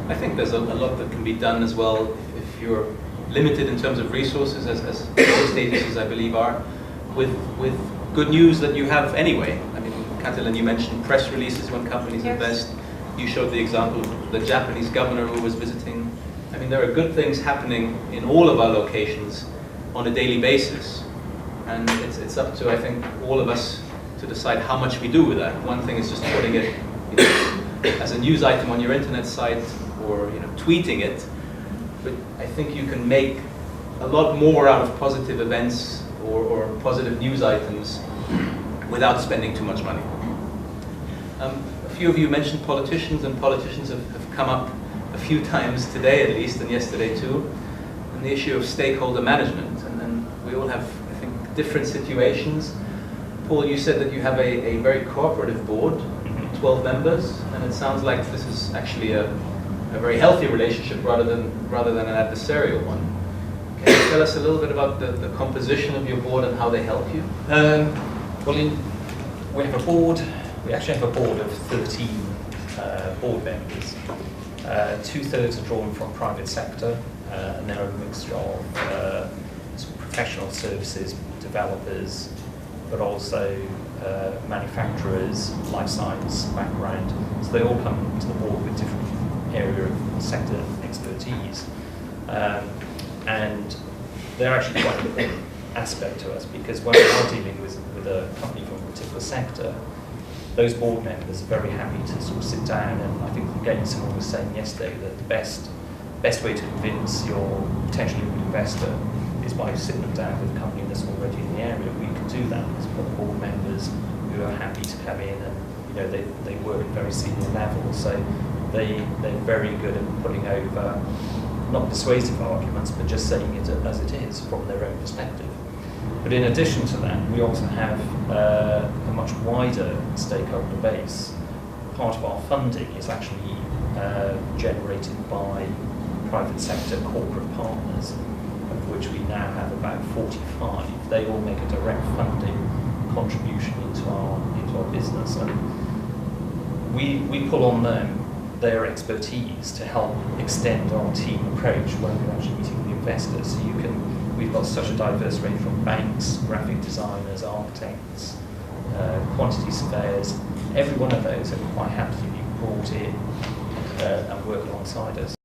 I think there's a lot that can be done as well if you're limited in terms of resources, as most agencies I believe are, with good news that you have anyway. I mean, Katalin, you mentioned press releases when companies invest. You showed the example of the Japanese governor who was visiting. I mean, there are good things happening in all of our locations on a daily basis. And it's up to, I think, all of us to decide how much we do with that. One thing is just putting it as a news item on your internet site or tweeting it. But I think you can make a lot more out of positive events or positive news items without spending too much money. A few of you mentioned politicians, and politicians have come up a few times today at least, and yesterday too, and the issue of stakeholder management. And we all have, I think, different situations. Paul, you said that you have a very cooperative board, 12 members, and it sounds like this is actually a very healthy relationship rather than an adversarial one. Can you tell us a little bit about the composition of your board and how they help you? We have a board. We actually have a board of 13 board members. 2/3 are drawn from private sector, and they're a mixture of sort of professional services, developers, but also manufacturers, life science background. So they all come to the board with different area of sector expertise. And they're actually quite an important aspect to us, because when we are dealing with a company from a particular sector, those board members are very happy to sort of sit down, and I think again someone was saying yesterday that the best way to convince your potentially good investor is by sitting them down with a company that's already in the area. We can do that. There's got board members who are happy to come in, and they work at very senior levels, so they're very good at putting over not persuasive arguments, but just saying it as it is from their own perspective. But in addition to that, we also have a much wider stakeholder base. Part of our funding is actually generated by private sector corporate partners, of which we now have about 45. They all make a direct funding contribution into our business, and we pull on their expertise to help extend our team approach when we're actually meeting the investors. So we've got such a diverse range from banks, graphic designers, architects, quantity surveyors. Every one of those are quite happy to be brought in and work alongside us.